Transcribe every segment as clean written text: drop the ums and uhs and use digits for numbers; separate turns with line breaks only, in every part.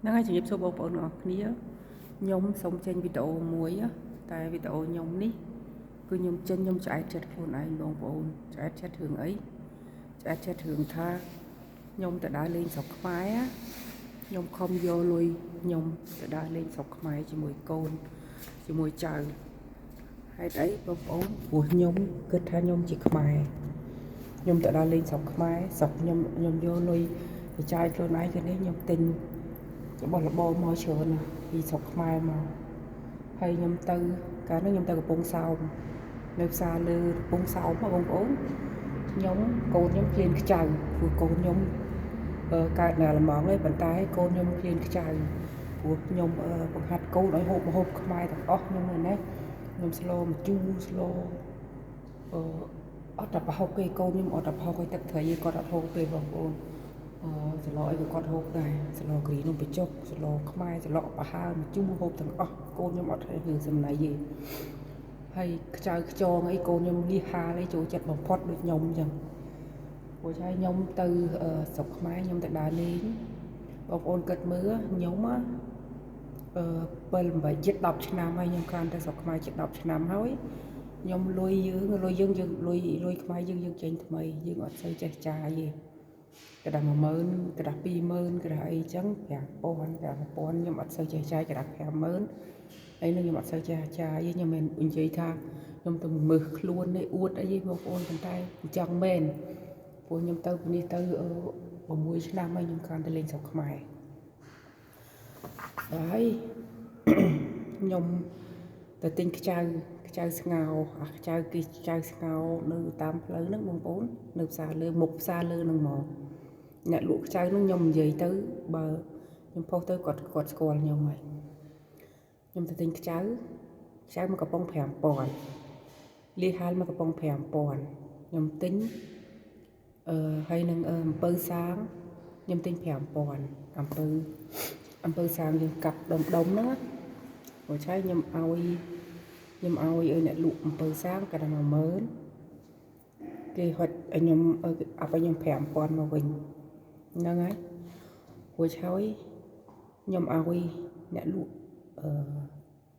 ហ្នឹងហើយជំរាបសួរបងប្អូនទាំងអស់គ្នាខ្ញុំសូមចេញវីដេអូមួយតែវីដេអូខ្ញុំនេះគឺខ្ញុំចេញខ្ញុំឆ្អែតចិត្តខ្លួនឯងបងប្អូនឆ្អែតចិត្តរឿងអីឆ្អែតចិត្តរឿងថាខ្ញុំទៅដើរលេងស្រុកខ្មែរខ្ញុំខំយកលុយខ្ញុំទៅដើរលេងស្រុកខ្មែរជាមួយកូនជាមួយចៅហេតុអីបងប្អូនព្រោះខ្ញុំគិតថាខ្ញុំជាខ្មែរខ្ញុំទៅដើរលេងស្រុកខ្មែរស្រុកខ្ញុំយកលុយទៅចាយខ្លួនឯងគឺនេះខ្ញុំទិញរបស់របរមកច្រើនពីស្រុកខ្មែរមកហើយខ្ញុំទៅកាលនោះខ្ញុំទៅកំពង់សោមនៅផ្សារលើកំពង់សោមបងប្អូនខ្ញុំកូនខ្ញុំឃ្លានខ្ចៅព្រោះកូនខ្ញុំកើតនៅអាល្លឺម៉ង់ឯងប៉ុន្តែកូនខ្ញុំឃ្លានខ្ចៅព្រោះខ្ញុំបង្ហាត់កូនឲ្យហូបម្ហូបខ្មែរទាំងអស់ខ្ញុំណាខ្ញុំស្លម្ជូរស្លអត់តែប្រហុកទេកូនខ្ញុំអត់តែប្រហុកឲ្យទឹកត្រីគាត់អត់ហូបទេបងប្អូនស្លអីក៏គាត់ហូបដែរស្លគ្រីនំបញ្ចុកស្លខ្មែរស្លប្រហើម្ជូរហូបទាំងអស់កូនខ្ញុំអត់ឲ្យរឿងសំណៃទេហើយខ្ចៅខ្ចងអីកូនខ្ញុំលះហាលអីចូលចិត្តបំផុតដូចខ្ញុំអញ្ចឹងព្រោះឆាយខ្ញុំទៅស្រុកខ្មែរខ្ញុំទៅដើរលេងបងប្អូនគិតមើលខ្ញុំ7 8ជិត10ឆ្នាំហើយខ្ញុំកាន់ទៅស្រុកខ្មែរជិត10ឆ្នាំហើយខ្ញុំលុយយើងលុយខ្មែរយើងចេញថ្មីយើងអត់សូវចេះចាយទេក្តាស់10000ក្តាស់20000ក្តាស់អីចឹង5000ខ្ញុំអត់សូវចេះចាយក្តាស់50000ហើយនឹងខ្ញុំអត់សូវចេះចាយទេខ្ញុំមិននិយាយថាខ្ញុំទៅមើលខ្លួននេះអួតអីទេបងប្អូនប៉ុន្តែអញ្ចឹងមែនព្រោះខ្ញុំទៅពីនេះទៅ6ឆ្នាំហើយខ្ញុំកាន់ទៅលេងស្រុកខ្មែរហើយខ្ញុំទៅទិញខ្ចៅស្ងោខ្ចៅគេខ្ចៅស្ងោនៅតាមផ្លូវហ្នឹងបងប្អូននៅផ្សារលើមុខផ្សារលើហ្នឹងមកអ្នកលក់ខ្ចៅហ្នឹងខ្ញុំនិយាយទៅបើខ្ញុំផុសទៅគាត់ស្គាល់ខ្ញុំហើយខ្ញុំទៅទិញខ្ចៅមួយកំប៉ុង5000លីហាលមួយកំប៉ុង5000ខ្ញុំទិញហើយនឹងអំពៅសាងខ្ញុំទិញ5000អំពៅសាងយើងកាប់ដុំហ្នឹងព្រោះឆៃខ្ញុំឲ្យអ្នកលក់អំពៅសាងក៏ដល់10000គេហត់ឲ្យខ្ញុំអាប់ឲ្យខ្ញុំ5000មកវិញហ្នឹងហើយព្រោះឆៃខ្ញុំឲ្យអ្នកលក់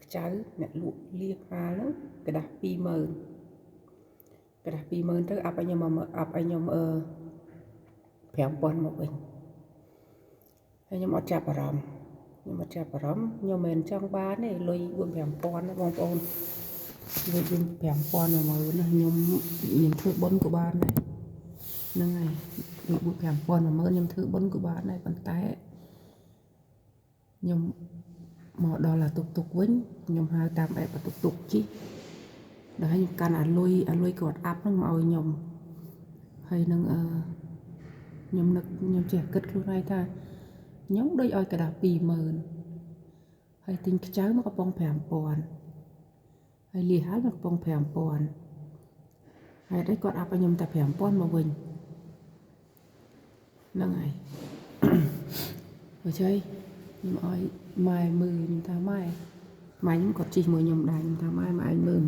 ខ្ចៅអ្នកលក់លៀបហាលហ្នឹងกระดาษ20000ទៅអាប់ឲ្យខ្ញុំ5000មកវិញហើយខ្ញុំអត់ចាប់អារម្មណ៍ខ្ញុំមិនចង់បានទេលុយ4 5000ណាបងប្អូនលុយ5000 10000ណាខ្ញុំធ្វើបុណ្យក៏បានដែរហ្នឹងហើយលុយ4 5000 10000ខ្ញុំធ្វើបុណ្យក៏បានដែរប៉ុន្តែខ្ញុំមកដល់អាតុកវិញខ្ញុំហៅតាមអេបតុកជីដល់ខ្ញុំកាន់អាលុយគាត់អាប់ហ្នឹងមកឲ្យខ្ញុំហើយនឹងខ្ញុំចេះគិតខ្លួនឯងថាខ្ញុំដូចឲ្យកដាស់20000ហើយទិញខ្ចៅមកកំប៉ុង5000ហើយលីហាលមកកំប៉ុង5000ហើយអីគាត់អាប់ឲ្យខ្ញុំតែ5000មកវិញហ្នឹងហើយអញ្ចឹងខ្ញុំឲ្យម៉ែមើលខ្ញុំថាម៉ែខ្ញុំគាត់ជិះមួយខ្ញុំដែរខ្ញុំថាម៉ែឯងមើល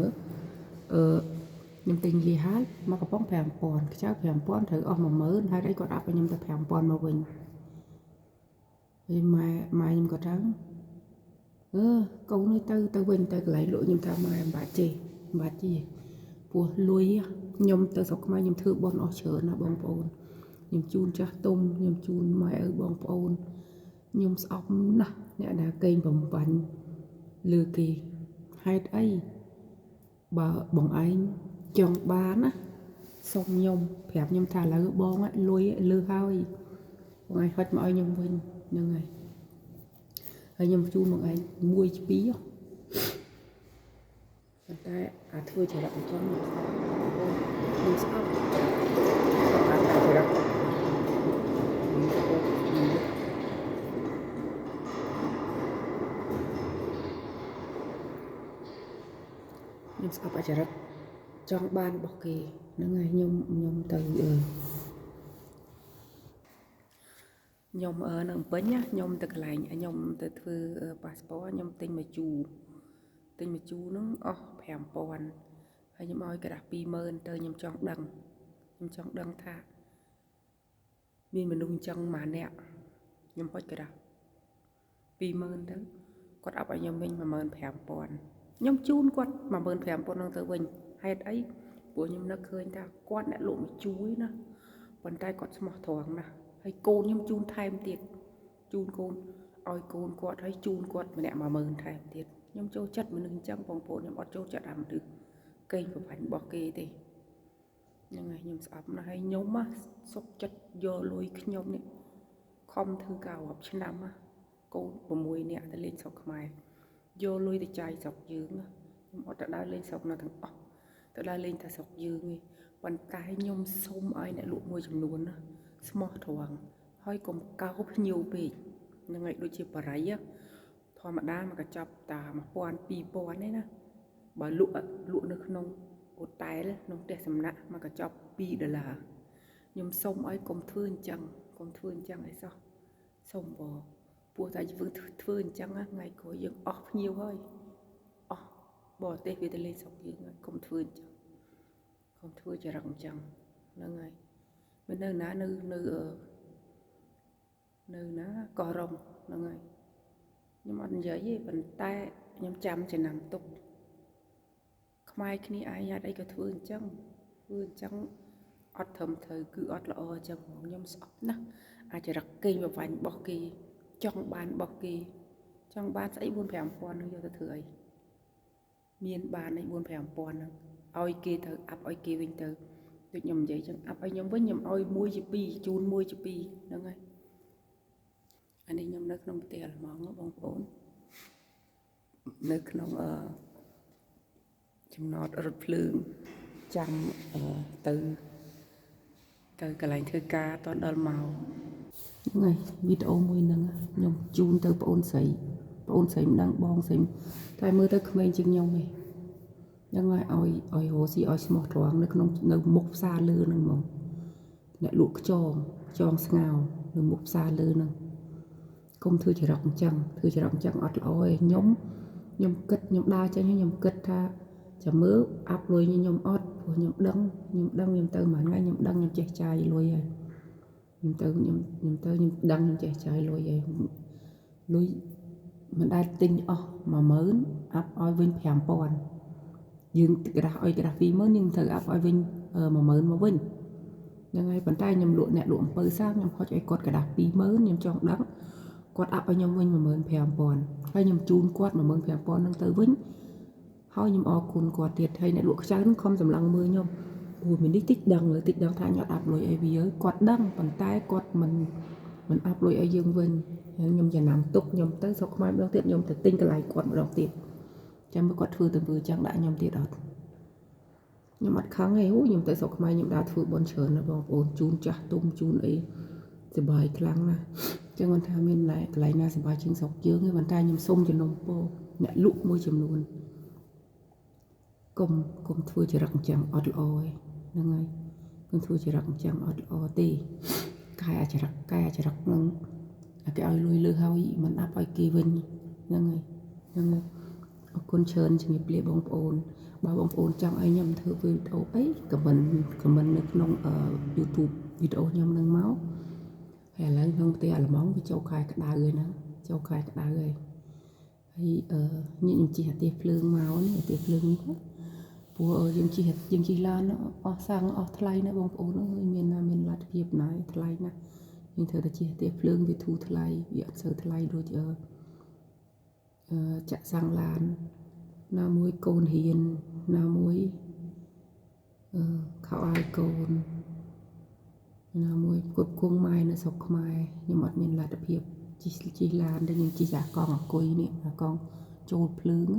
ខ្ញុំទិញលីហាលមកកំប៉ុង5000ខ្ចៅ5000ត្រូវអស់10000ហើយអីគាត់អាប់ឲ្យខ្ញុំតែ5000មកវិញហើយម៉ែខ្ញុំគាត់ថាកូននេះទៅវិញទៅកន្លែងលក់ខ្ញុំថាម៉ែមិនបាច់ទេព្រោះលុយខ្ញុំទៅស្រុកខ្មែរខ្ញុំធ្វើបុណ្យអស់ច្រើនណាបងប្អូនខ្ញុំជូនចាស់ទុំខ្ញុំជូនម៉ែឪបងប្អូនខ្ញុំស្អប់ណាស់អ្នកដែលកេងបំបាញ់លើគេហេតុអីបើបងឯងចង់បានណាសុំខ្ញុំប្រាប់ខ្ញុំថាឥឡូវបងលុយលើហើយបងឯងហុចមកឲ្យខ្ញុំវិញហ្នឹងហើយខ្ញុំជូនបងឯង1 2ប៉ុន្តែអាធ្វើចរិតអញ្ចឹងខ្ញុំស្អប់បានចរិតខ្ញុំស្អប់អចរិតចង់បានរបស់គេហ្នឹងហើយខ្ញុំទៅខ្ញុំនៅពេញខ្ញុំទៅកន្លែងខ្ញុំទៅធ្វើប៉ាសពតខ្ញុំទិញមួយជូរហ្នឹងអស់5000ហើយខ្ញុំឲ្យកដាស់20000ទៅខ្ញុំចង់ដឹងថាមានមនុស្សអញ្ចឹងម៉ាអ្នកខ្ញុំហុចកដាស់ 20,000ទៅគាត់អាប់ឲ្យខ្ញុំវិញ15,000ខ្ញុំជូនគាត់15,000ហ្នឹងទៅវិញហេតុអីព្រោះខ្ញុំនឹកឃើញថាគាត់អ្នកលក់មកជួយណាប៉ុន្តែគាត់ស្មោះត្រង់ណាស់ហើយកូនខ្ញុំជូនថែមទៀតជូនកូនឲ្យកូនគាត់ហើយជូនគាត់ម្នាក់10,000ថែមទៀតខ្ញុំចូលចិត្តមនុស្សអញ្ចឹងបងប្អូនខ្ញុំអត់ចូលចិត្តអាមនុស្សកេងប្រវ័ញ្ចរបស់គេទេហ្នឹងហើយខ្ញុំស្អប់ណាស់ហើយខ្ញុំសុខចិត្តយកលុយខ្ញុំនេះខំធ្វើការរាប់ឆ្នាំកូន6នាក់ទៅលេងស្រុកខ្មែរយកលុយទៅចាយស្រុកយើងខ្ញុំអត់ទៅដើរលេងស្រុកណាទាំងអស់ទៅដើរលេងតែស្រុកយើងទេប៉ុន្តែខ្ញុំសុំឲ្យអ្នកលក់មួយចំនួនណាស្មោះត្រង់ហើយកុំកោបភ្ញៀវពេកហ្នឹងហើយដូចជាបរិយធម្មតាមកកញ្ចប់តា1000 2000ទេណាបើលក់នៅក្នុងហូតែលក្នុងផ្ទះសំណាក់មកកញ្ចប់$2ខ្ញុំសុំឲ្យកុំធ្វើអញ្ចឹងកុំធ្វើអញ្ចឹងអីសោះសុំបងព្រោះតែយើងធ្វើអញ្ចឹងថ្ងៃក្រោយយើងអស់ភ្ញៀវហើយអស់បរទេសវាទៅលេងស្រុកយើងហើយកុំធ្វើអញ្ចឹងកុំធ្វើចរិតអញ្ចឹងហ្នឹងហើយមិននៅណានៅណាកោះរ៉ុងហ្នឹងហើយខ្ញុំអត់និយាយទេប៉ុន្តែខ្ញុំចាំចំណាំទុកខ្មែរគ្នាឯងហេតុអីក៏ធ្វើអញ្ចឹងអត់ត្រឹមត្រូវគឺអត់ល្អអញ្ចឹងខ្ញុំស្អប់ណាស់អាចរកកេងប្រវ័ញ្ចរបស់គេចង់បានរបស់គេចង់បានស្អី 4-5,000 នឹងយកទៅធ្វើអីមានបានអី 4-5,000 ហ្នឹងឲ្យគេទៅអាប់ឲ្យគេវិញទៅដូចខ្ញុំនិយាយចឹងអាប់ឲ្យខ្ញុំវិញខ្ញុំឲ្យ1ជា2ជូន1ជា2ហ្នឹងហើយអានេះខ្ញុំនៅក្នុងផ្ទះអាល្លឺម៉ង់បងប្អូននៅក្នុងចំណតរថភ្លើងចាំទៅកន្លែងធ្វើការតដល់មកហ្នឹងហើយវីដេអូមួយហ្នឹងខ្ញុំជូនទៅបងអូនស្រីមិនដឹងបងស្រីតែមើលទៅក្មេងជាងខ្ញុំឯងហ្នឹងហើយឲ្យរស់ស៊ីឲ្យស្មោះត្រង់នៅមុខផ្សារលើហ្នឹងហ្មងអ្នកលក់ខ្យងស្ងោនៅមុខផ្សារលើហ្នឹងកុំធ្វើចរិតអញ្ចឹងអត់ល្អទេខ្ញុំគិតខ្ញុំដើរចេញខ្ញុំគិតថាចាំមើលអាប់លុយខ្ញុំអត់ព្រោះខ្ញុំដឹងខ្ញុំទៅមួយថ្ងៃខ្ញុំដឹងខ្ញុំចេះចាយលុយហើយខ្ញុំដឹងខ្ញុំចេះចាយលុយហើយលុយមិនដែលទិញអស់10,000អាប់ឲ្យវិញ 5,000យើងក្រាស់ឲ្យក្រាស់ 20,000យើងត្រូវអាប់ឲ្យវិញ 10,000 មកវិញហ្នឹងហើយប៉ុន្តែខ្ញុំលក់អ្នកលក់អំពៅសាខ្ញុំហុចឲ្យគាត់ក្រាស់ 20,000ខ្ញុំចង់ដឹងគាត់អាប់ឲ្យខ្ញុំវិញ 15,000 ហើយខ្ញុំជូនគាត់ 15,000 ហ្នឹងទៅវិញហើយខ្ញុំអរគុណគាត់ទៀតហើយអ្នកលក់ខ្ចៅហ្នឹងខំសម្លឹងមើលខ្ញុំអូមីនេះតិចដឹងថាខ្ញុំអាប់លុយអីវាគាត់ដឹងប៉ុន្តែគាត់មិនអាប់លុយឲ្យយើងវិញហើយខ្ញុំចំណាំទុកខ្ញុំទៅស្រុកខ្មែរម្ដងទៀតខ្ញុំទៅទិញកន្លែងគាត់ម្ដងទៀតចាំមើលគាត់ធ្វើទៅធ្វើចឹងដាក់ខ្ញុំទៀតអត់ខ្ញុំអត់ខឹងទេខ្ញុំទៅស្រុកខ្មែរខ្ញុំដើរធ្វើបន់ច្រើនណាបងប្អូនជូនចាស់ទុំជូនអីសុបាយខ្លាំងណាស់ចឹងគាត់ថាមានកន្លែងណាសុបាយជាងស្រុកយើងទេប៉ុន្តែខ្ញុំសុំចំណុំពោអ្នកលក់មួយចំនួនកុំធ្វើចរិតអញ្ចឹងអត់ល្អទេហ្នឹងហើយកុំធ្វើចរិតអញ្ចឹងអត់ល្អទេកាយអាចរិតហ្នឹងគេឲ្យលុយលើហើយមិនអាប់ឲ្យគេវិញហ្នឹងហើយអរគុណច្រើនជំរាបលាបងប្អូនបើបងប្អូនចង់ឲ្យខ្ញុំធ្វើវីដេអូអីខមមិននៅក្នុង YouTube វីដេអូខ្ញុំនឹងមកហើយឥឡូវក្នុងផ្ទះអាល្លឺម៉ង់វាចូលខែក្តៅហើយណាហើយខ្ញុំជិះអាទិះភ្លើងមកនេះអាទិះភ្លើងនេះព្រោះយើងជិះឡានអស់សាំងអស់ថ្លៃណាបងប្អូនអើយមានលទ្ធភាពណាថ្លៃណាយើងត្រូវតែជិះអាទិះភ្លើងវាធូរថ្លៃវាអត់សូវថ្លៃដូចចាក់សាំងឡានណាមួយកូនហ៊ានណាមួយខោអាយកូនណាមួយគ្រប់គង់ម៉ែនៅស្រុកខ្មែរខ្ញុំអត់មានលទ្ធភាពជិះឡានទេខ្ញុំជិះអាកង់អង្គុយនេះអាកង់ចូលភ្លើង